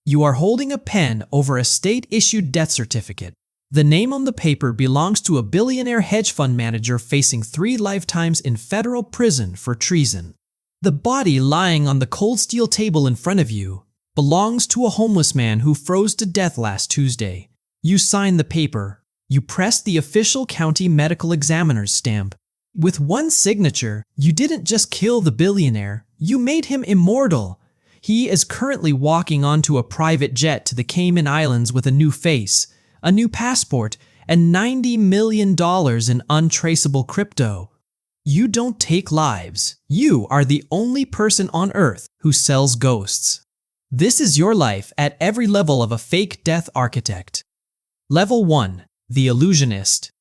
You are holding a pen over a state-issued death certificate. The name on the paper belongs to a billionaire hedge fund manager facing 3 lifetimes in federal prison for treason. The body lying on the cold steel table in front of you belongs to a homeless man who froze to death last Tuesday. You sign the paper. You press the official county medical examiner's stamp. With one signature, you didn't just kill the billionaire, you made him immortal. He is currently walking onto a private jet to the Cayman Islands with a new face, a new passport, and $90 million in untraceable crypto. You don't take lives. You are the only person on Earth who sells ghosts. This is your life at every level of a fake death architect. Level 1. The Illusionist.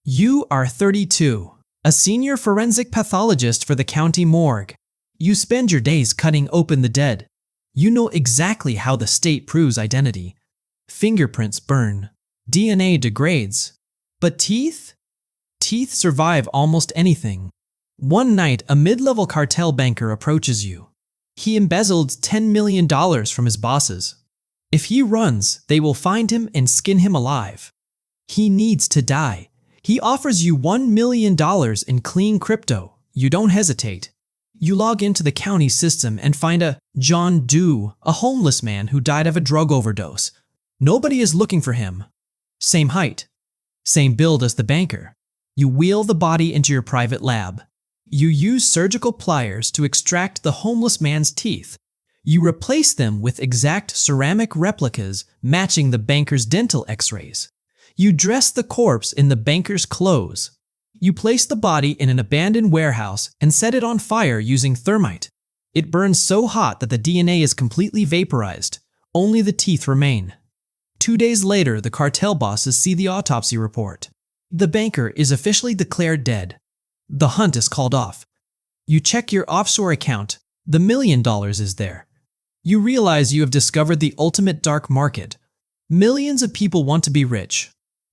You are 32, a senior forensic pathologist for the county morgue. You spend your days cutting open the dead. You know exactly how the state proves identity. Fingerprints burn. DNA degrades. But teeth? Teeth survive almost anything. One night, a mid-level cartel banker approaches you. He embezzled $10 million from his bosses. If he runs, they will find him and skin him alive. He needs to die. He offers you $1 million in clean crypto. You don't hesitate. You log into the county system and find a John Doe, a homeless man who died of a drug overdose. Nobody is looking for him. Same height. Same build as the banker. You wheel the body into your private lab. You use surgical pliers to extract the homeless man's teeth. You replace them with exact ceramic replicas matching the banker's dental x-rays. You dress the corpse in the banker's clothes. You place the body in an abandoned warehouse and set it on fire using thermite. It burns so hot that the DNA is completely vaporized. Only the teeth remain. 2 days later, the cartel bosses see the autopsy report. The banker is officially declared dead. The hunt is called off. You check your offshore account. The $1 million is there. You realize you have discovered the ultimate dark market. Millions of people want to be rich.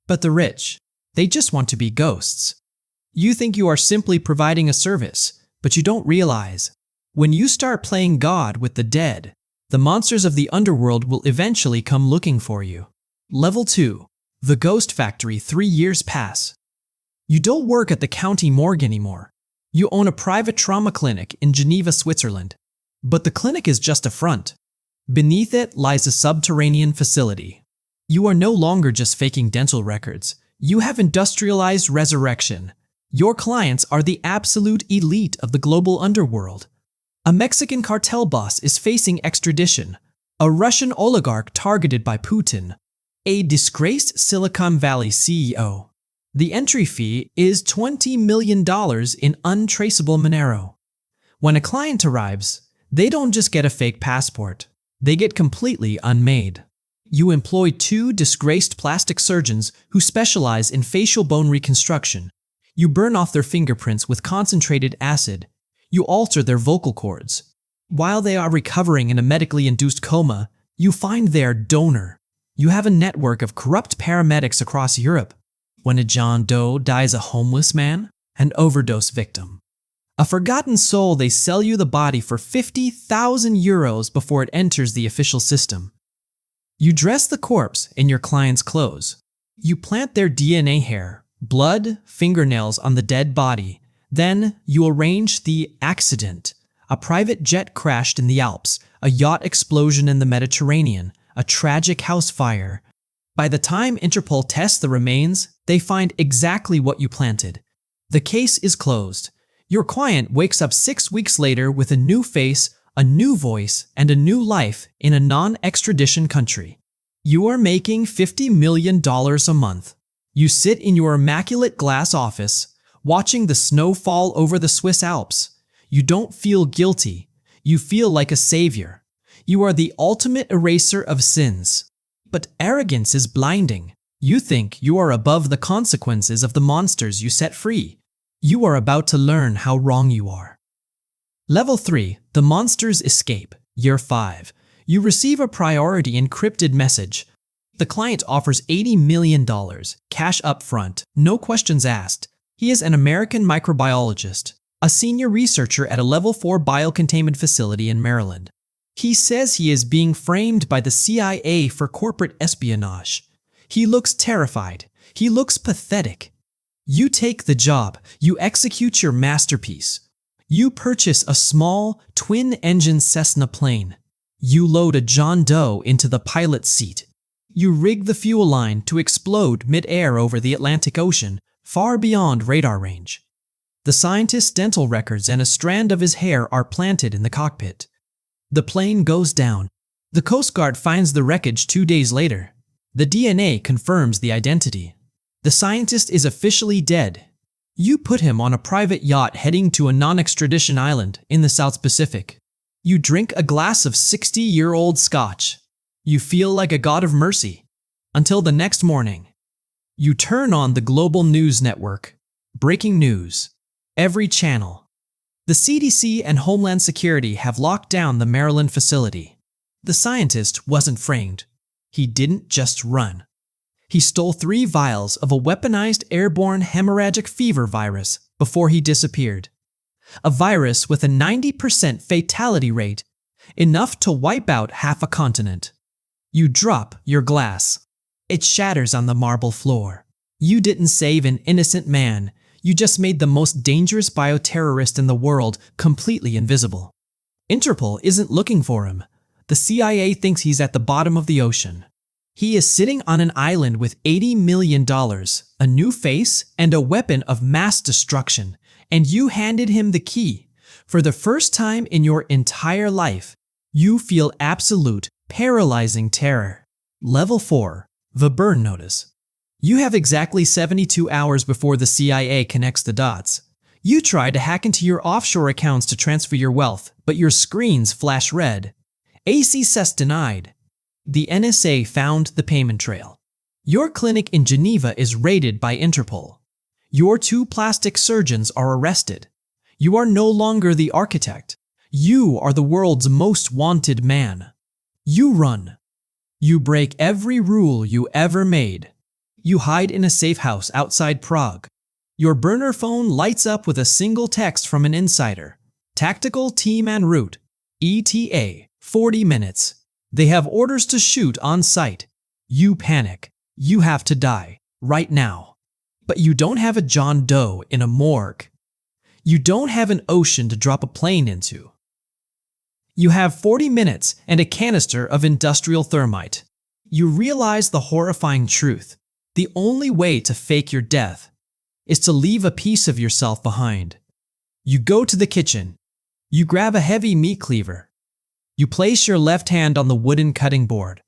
But the rich, they just want to be ghosts. You think you are simply providing a service, but you don't realize. When you start playing God with the dead, the monsters of the underworld will eventually come looking for you. Level 2. The Ghost Factory. 3 years pass. You don't work at the county morgue anymore. You own a private trauma clinic in Geneva, Switzerland. But the clinic is just a front. Beneath it lies a subterranean facility. You are no longer just faking dental records. You have industrialized resurrection. Your clients are the absolute elite of the global underworld. A Mexican cartel boss is facing extradition. A Russian oligarch targeted by Putin. A disgraced Silicon Valley CEO. The entry fee is $20 million in untraceable Monero. When a client arrives, they don't just get a fake passport. They get completely unmade. You employ 2 disgraced plastic surgeons who specialize in facial bone reconstruction. You burn off their fingerprints with concentrated acid. You alter their vocal cords. While they are recovering in a medically induced coma, you find their donor. You have a network of corrupt paramedics across Europe. When a John Doe dies a homeless man, an overdose victim. A forgotten soul, they sell you the body for 50,000 euros before it enters the official system. You dress the corpse in your client's clothes. You plant their DNA hair, blood, fingernails on the dead body. Then you arrange the accident. A private jet crashed in the Alps, a yacht explosion in the Mediterranean, a tragic house fire. By the time Interpol tests the remains, they find exactly what you planted. The case is closed. Your client wakes up 6 weeks later with a new face, a new voice, and a new life in a non-extradition country. You are making $50 million a month. You sit in your immaculate glass office, watching the snow fall over the Swiss Alps. You don't feel guilty. You feel like a savior. You are the ultimate eraser of sins. But arrogance is blinding. You think you are above the consequences of the monsters you set free. You are about to learn how wrong you are. Level 3. The Monsters Escape. Year 5. You receive a priority encrypted message. The client offers $80 million, cash up front, no questions asked. He is an American microbiologist, a senior researcher at a Level 4 biocontainment facility in Maryland. He says he is being framed by the CIA for corporate espionage. He looks terrified. He looks pathetic. You take the job. You execute your masterpiece. You purchase a small, twin-engine Cessna plane. You load a John Doe into the pilot's seat. You rig the fuel line to explode mid-air over the Atlantic Ocean, far beyond radar range. The scientist's dental records and a strand of his hair are planted in the cockpit. The plane goes down. The Coast Guard finds the wreckage 2 days later. The DNA confirms the identity. The scientist is officially dead. You put him on a private yacht heading to a non-extradition island in the South Pacific. You drink a glass of 60-year-old scotch. You feel like a god of mercy. Until the next morning. You turn on the global news network. Breaking news. Every channel. The CDC and Homeland Security have locked down the Maryland facility. The scientist wasn't framed. He didn't just run. He stole 3 vials of a weaponized airborne hemorrhagic fever virus before he disappeared. A virus with a 90% fatality rate, enough to wipe out half a continent. You drop your glass. It shatters on the marble floor. You didn't save an innocent man. You just made the most dangerous bioterrorist in the world completely invisible. Interpol isn't looking for him. The CIA thinks he's at the bottom of the ocean. He is sitting on an island with $80 million, a new face, and a weapon of mass destruction, and you handed him the key. For the first time in your entire life, you feel absolute, paralyzing terror. Level 4. The Burn Notice. You have exactly 72 hours before the CIA connects the dots. You try to hack into your offshore accounts to transfer your wealth, but your screens flash red. access denied. The NSA found the payment trail. Your clinic in Geneva is raided by Interpol. Your 2 plastic surgeons are arrested. You are no longer the architect. You are the world's most wanted man. You run. You break every rule you ever made. You hide in a safe house outside Prague. Your burner phone lights up with a single text from an insider. Tactical team en route. ETA, 40 minutes. They have orders to shoot on site. You panic. You have to die, right now. But you don't have a John Doe in a morgue. You don't have an ocean to drop a plane into. You have 40 minutes and a canister of industrial thermite. You realize the horrifying truth. The only way to fake your death is to leave a piece of yourself behind. You go to the kitchen. You grab a heavy meat cleaver. You place your left hand on the wooden cutting board.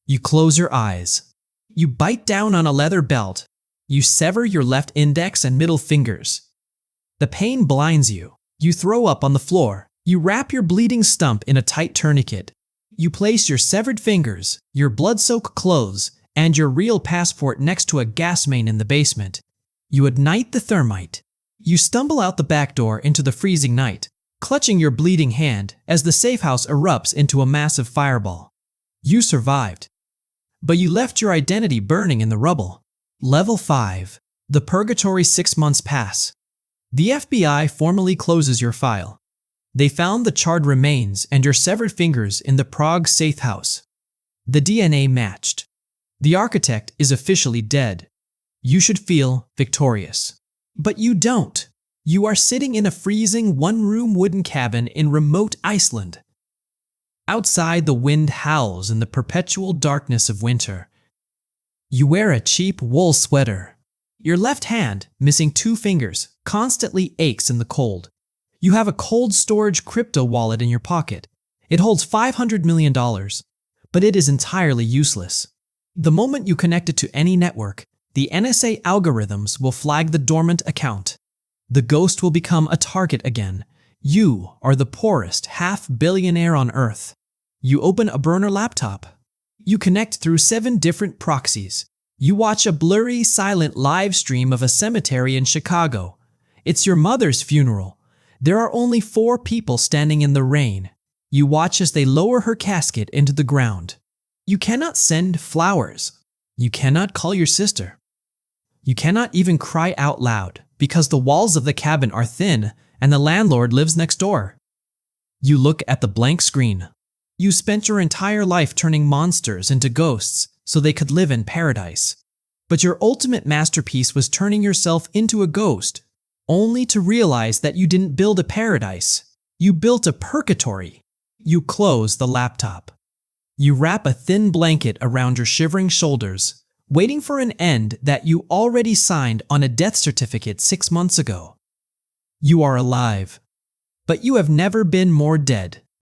You close your eyes. You bite down on a leather belt. You sever your left index and middle fingers. The pain blinds you. You throw up on the floor. You wrap your bleeding stump in a tight tourniquet. You place your severed fingers, your blood-soaked clothes, and your real passport next to a gas main in the basement. You ignite the thermite. You stumble out the back door into the freezing night, clutching your bleeding hand as the safe house erupts into a massive fireball. You survived. But you left your identity burning in the rubble. Level 5. The Purgatory 6 months pass. The FBI formally closes your file. They found the charred remains and your severed fingers in the Prague safe house. The DNA matched. The architect is officially dead. You should feel victorious. But you don't. You are sitting in a freezing one-room wooden cabin in remote Iceland. Outside, the wind howls in the perpetual darkness of winter. You wear a cheap wool sweater. Your left hand, missing 2 fingers, constantly aches in the cold. You have a cold storage crypto wallet in your pocket. It holds $500 million, but it is entirely useless. The moment you connect it to any network, the NSA algorithms will flag the dormant account. The ghost will become a target again. You are the poorest half-billionaire on Earth. You open a burner laptop. You connect through 7 different proxies. You watch a blurry, silent live stream of a cemetery in Chicago. It's your mother's funeral. There are only 4 people standing in the rain. You watch as they lower her casket into the ground. You cannot send flowers. You cannot call your sister. You cannot even cry out loud because the walls of the cabin are thin and the landlord lives next door. You look at the blank screen. You spent your entire life turning monsters into ghosts so they could live in paradise. But your ultimate masterpiece was turning yourself into a ghost, only to realize that you didn't build a paradise. You built a purgatory. You close the laptop. You wrap a thin blanket around your shivering shoulders, waiting for an end that you already signed on a death certificate 6 months ago. You are alive, but you have never been more dead.